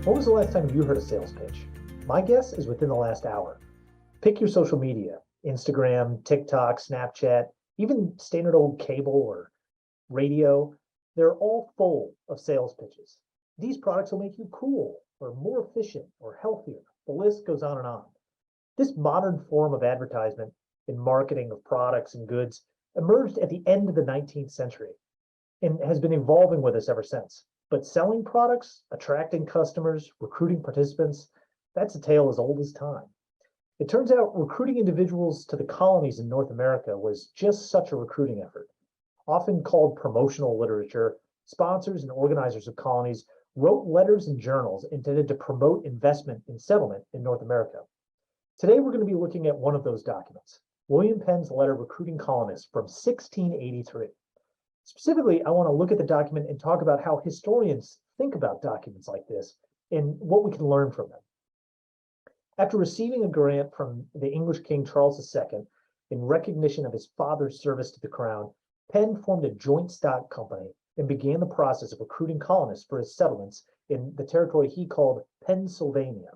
When was the last time you heard a sales pitch? My guess is within the last hour. Pick your social media, Instagram, TikTok, Snapchat, even standard old cable or radio. They're all full of sales pitches. These products will make you cool or more efficient or healthier. The list goes on and on. This modern form of advertisement and marketing of products and goods emerged at the end of the 19th century and has been evolving with us ever since. But selling products, attracting customers, recruiting participants, that's a tale as old as time. It turns out recruiting individuals to the colonies in North America was just such a recruiting effort. Often called promotional literature, sponsors and organizers of colonies wrote letters and journals intended to promote investment and settlement in North America. Today, we're going to be looking at one of those documents, William Penn's letter recruiting colonists from 1683. Specifically, I want to look at the document and talk about how historians think about documents like this and what we can learn from them. After receiving a grant from the English King Charles II in recognition of his father's service to the crown, Penn formed a joint stock company and began the process of recruiting colonists for his settlements in the territory he called Pennsylvania.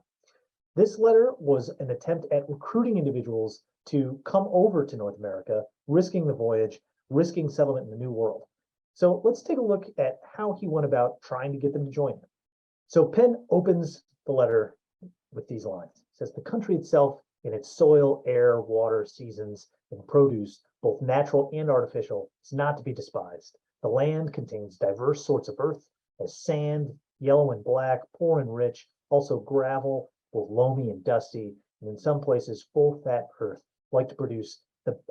This letter was an attempt at recruiting individuals to come over to North America, risking the voyage, risking settlement in the New World. So let's take a look at how he went about trying to get them to join him. So Penn opens the letter with these lines. It says, "The country itself, in its soil, air, water, seasons, and produce, both natural and artificial, is not to be despised. The land contains diverse sorts of earth, as sand, yellow and black, poor and rich, also gravel, both loamy and dusty, and in some places full fat earth, like to produce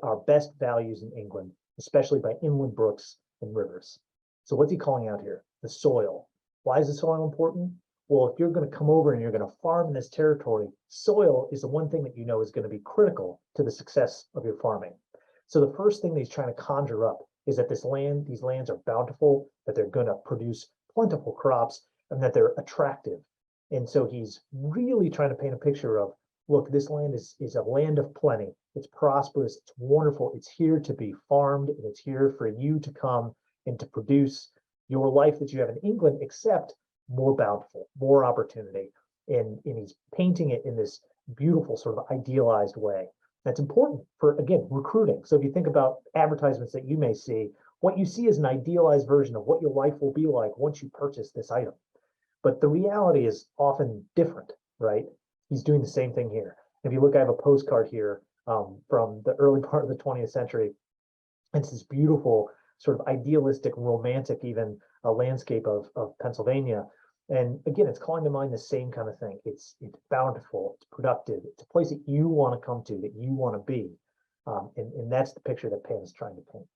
our best values in England, especially by inland brooks and rivers." So what's he calling out here? The soil. Why is the soil important? Well, if you're going to come over and you're going to farm in this territory, soil is the one thing that you know is going to be critical to the success of your farming. So the first thing that he's trying to conjure up is that these lands are bountiful, that they're going to produce plentiful crops, and that they're attractive. And so he's really trying to paint a picture of, look, this land is a land of plenty. It's prosperous, it's wonderful, it's here to be farmed, and it's here for you to come and to produce your life that you have in England, except more bountiful, more opportunity. And he's painting it in this beautiful, sort of idealized way. That's important for, again, recruiting. So if you think about advertisements that you may see, what you see is an idealized version of what your life will be like once you purchase this item. But the reality is often different, right? He's doing the same thing here. If you look, I have a postcard here from the early part of the 20th century. It's this beautiful, sort of idealistic, romantic, even a landscape of Pennsylvania. And again, it's calling to mind the same kind of thing. It's bountiful, it's productive, it's a place that you want to come to, that you want to be. And that's the picture that Penn is trying to paint.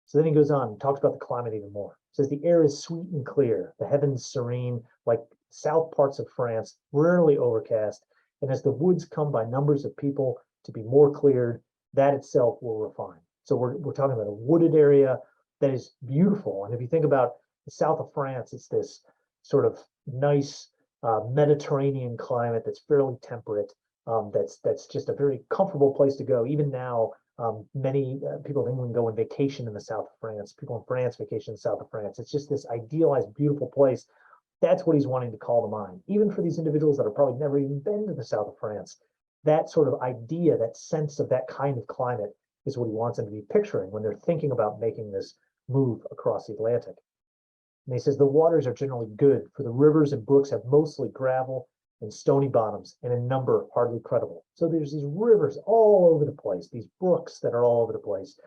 So then he goes on and talks about the climate even more. He says, "The air is sweet and clear, the heavens serene, like south parts of France, rarely overcast. And as the woods come by numbers of people to be more cleared, that itself will refine." So we're talking about a wooded area that is beautiful. And if you think about the south of France, it's this sort of nice Mediterranean climate that's fairly temperate. That's just a very comfortable place to go. Even now, many people in England go on vacation in the south of France. People in France vacation in the south of France. It's just this idealized, beautiful place. That's what he's wanting to call to mind. Even for these individuals that have probably never even been to the south of France, that sort of idea, that sense of that kind of climate is what he wants them to be picturing when they're thinking about making this move across the Atlantic. And he says the waters are generally good, for the rivers and brooks have mostly gravel and stony bottoms, and a number hardly credible. So there's these rivers all over the place, these brooks that are all over the place.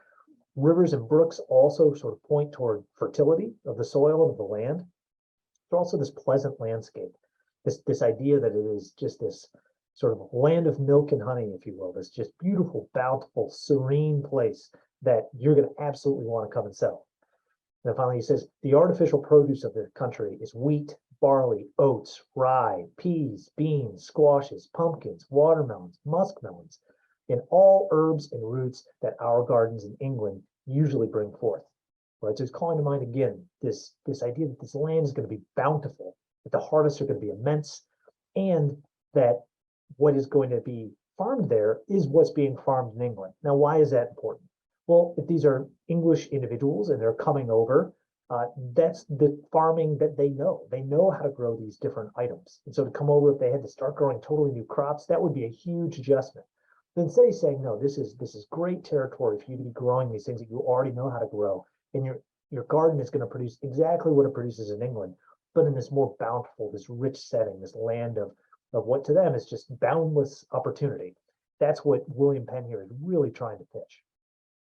Rivers and brooks also sort of point toward fertility of the soil and of the land. But also this pleasant landscape, this idea that it is just this sort of land of milk and honey, if you will, this just beautiful, bountiful, serene place that you're going to absolutely want to come and settle. And then finally, he says, the artificial produce of the country is wheat, barley, oats, rye, peas, beans, squashes, pumpkins, watermelons, muskmelons, and all herbs and roots that our gardens in England usually bring forth. Right, so it's calling to mind again this idea that this land is going to be bountiful, that the harvests are going to be immense, and that what is going to be farmed there is what's being farmed in England. Now, why is that important? Well, if these are English individuals and they're coming over, That's the farming that they know. They know how to grow these different items. And so to come over, if they had to start growing totally new crops, that would be a huge adjustment. But instead he's saying, no, this is great territory for you to be growing these things that you already know how to grow. And your garden is going to produce exactly what it produces in England, but in this more bountiful, this rich setting, this land of what to them is just boundless opportunity. That's what William Penn here is really trying to pitch.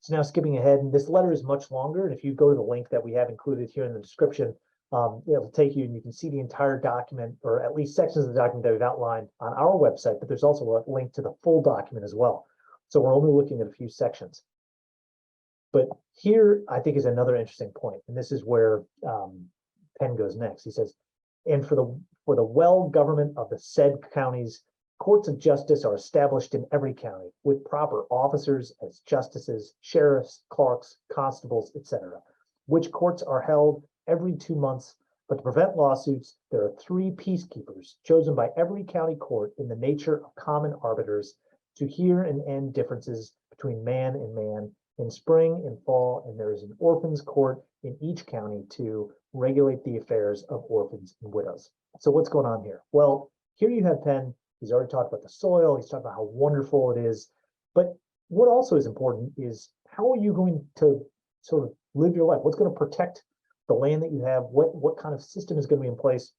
So now skipping ahead, and this letter is much longer. And if you go to the link that we have included here in the description, it'll take you and you can see the entire document, or at least sections of the document that we've outlined on our website, but there's also a link to the full document as well. So we're only looking at a few sections. But here, I think, is another interesting point, and this is where Penn goes next. He says, and for the well government of the said counties, courts of justice are established in every county with proper officers as justices, sheriffs, clerks, constables, etc., which courts are held every 2 months. But to prevent lawsuits, there are 3 peacekeepers chosen by every county court in the nature of common arbiters to hear and end differences between man and man in spring and fall, and there is an orphans court in each county to regulate the affairs of orphans and widows. So what's going on here? Well, here you have Penn. He's already talked about the soil. He's talked about how wonderful it is. But what also is important is how are you going to sort of live your life? What's going to protect the land that you have? What kind of system is going to be in place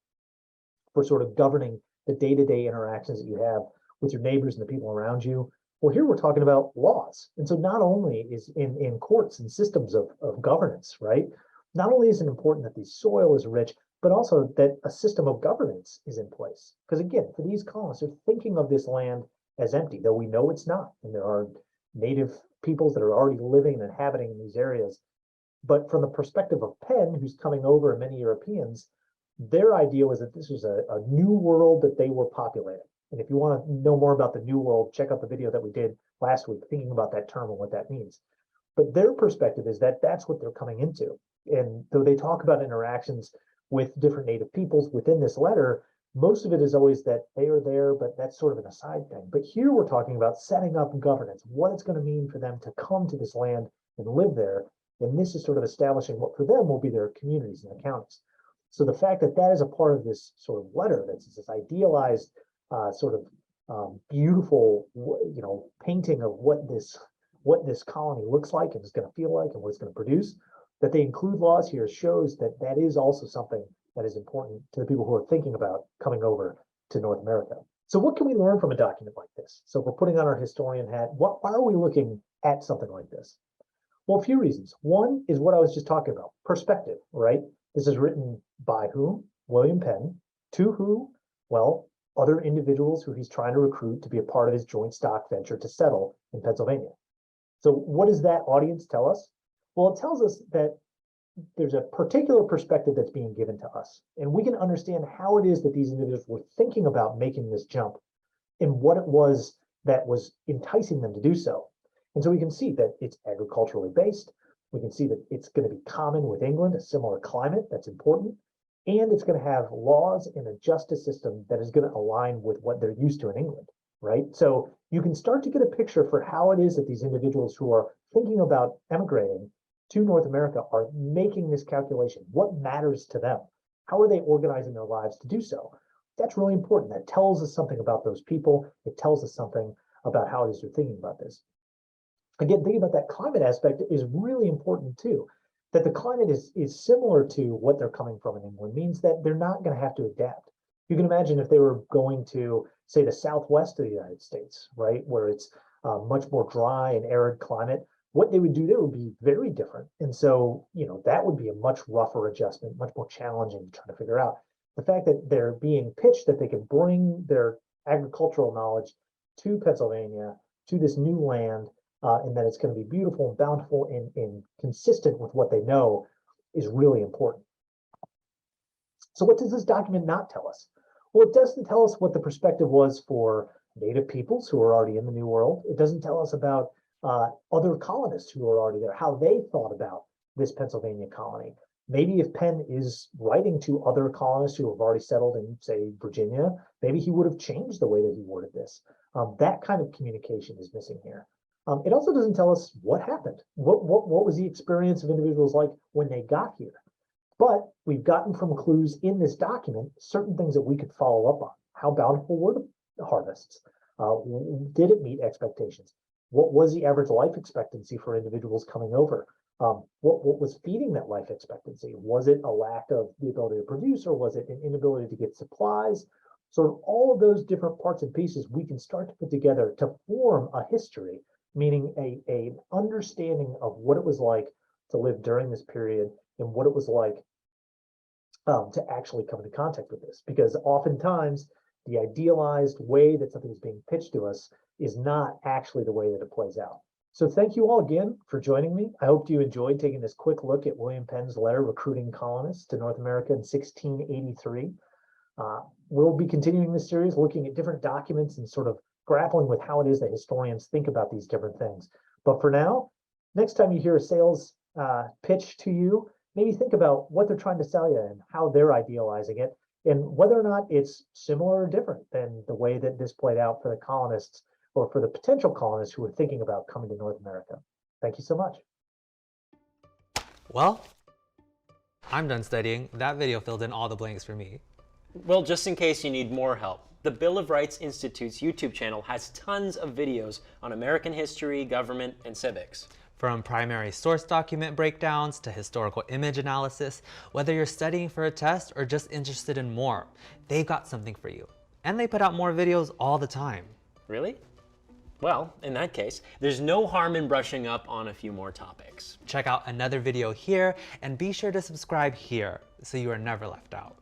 for sort of governing the day-to-day interactions that you have with your neighbors and the people around you? Well, here we're talking about laws. And so not only is in courts and systems of governance, right? Not only is it important that the soil is rich, but also that a system of governance is in place. Because again, for these colonists, they're thinking of this land as empty, though we know it's not. And there are native peoples that are already living and inhabiting in these areas. But from the perspective of Penn, who's coming over, and many Europeans, their idea was that this was a new world that they were populating. And if you want to know more about the New World, check out the video that we did last week, thinking about that term and what that means. But their perspective is that that's what they're coming into. And though they talk about interactions with different native peoples within this letter, most of it is always that they are there, but that's sort of an aside thing. But here we're talking about setting up governance, what it's going to mean for them to come to this land and live there. And this is sort of establishing what for them will be their communities and their counties. So the fact that that is a part of this sort of letter, that's this idealized beautiful, painting of what this colony looks like and is going to feel like and what it's going to produce, that they include laws here shows that that is also something that is important to the people who are thinking about coming over to North America. So what can we learn from a document like this? So if we're putting on our historian hat, why are we looking at something like this? Well, a few reasons. One is what I was just talking about, perspective, right? This is written by whom? William Penn. To who? Well, other individuals who he's trying to recruit to be a part of his joint stock venture to settle in Pennsylvania. So what does that audience tell us? Well, it tells us that there's a particular perspective that's being given to us, and we can understand how it is that these individuals were thinking about making this jump and what it was that was enticing them to do so. And so we can see that it's agriculturally based. We can see that it's going to be common with England, a similar climate that's important. And it's going to have laws and a justice system that is going to align with what they're used to in England, right? So you can start to get a picture for how it is that these individuals who are thinking about emigrating to North America are making this calculation. What matters to them? How are they organizing their lives to do so? That's really important. That tells us something about those people. It tells us something about how it is they're thinking about this. Again, thinking about that climate aspect is really important too. That the climate is similar to what they're coming from in England means that they're not going to have to adapt. You can imagine if they were going to, say, the southwest of the United States, right, where it's much more dry and arid climate, what they would do there would be very different. And so, that would be a much rougher adjustment, much more challenging to try to figure out. The fact that they're being pitched that they can bring their agricultural knowledge to Pennsylvania, to this new land, and that it's going to be beautiful and bountiful and consistent with what they know is really important. So what does this document not tell us? Well, it doesn't tell us what the perspective was for native peoples who are already in the New World. It doesn't tell us about other colonists who are already there, how they thought about this Pennsylvania colony. Maybe if Penn is writing to other colonists who have already settled in, say, Virginia, maybe he would have changed the way that he worded this. That kind of communication is missing here. It also doesn't tell us what happened. What was the experience of individuals like when they got here? But we've gotten from clues in this document certain things that we could follow up on. How bountiful were the harvests? Did it meet expectations? What was the average life expectancy for individuals coming over? What was feeding that life expectancy? Was it a lack of the ability to produce, or was it an inability to get supplies? So all of those different parts and pieces we can start to put together to form a history, meaning an understanding of what it was like to live during this period and what it was like to actually come into contact with this. Because oftentimes the idealized way that something is being pitched to us is not actually the way that it plays out. So thank you all again for joining me. I hope you enjoyed taking this quick look at William Penn's letter recruiting colonists to North America in 1683. We'll be continuing this series, looking at different documents and sort of grappling with how it is that historians think about these different things. But for now, next time you hear a sales pitch to you, maybe think about what they're trying to sell you and how they're idealizing it, and whether or not it's similar or different than the way that this played out for the colonists or for the potential colonists who were thinking about coming to North America. Thank you so much. Well, I'm done studying. That video filled in all the blanks for me. Well, just in case you need more help, the Bill of Rights Institute's YouTube channel has tons of videos on American history, government, and civics. From primary source document breakdowns to historical image analysis, whether you're studying for a test or just interested in more, they've got something for you. And they put out more videos all the time. Really? Well, in that case, there's no harm in brushing up on a few more topics. Check out another video here and be sure to subscribe here so you are never left out.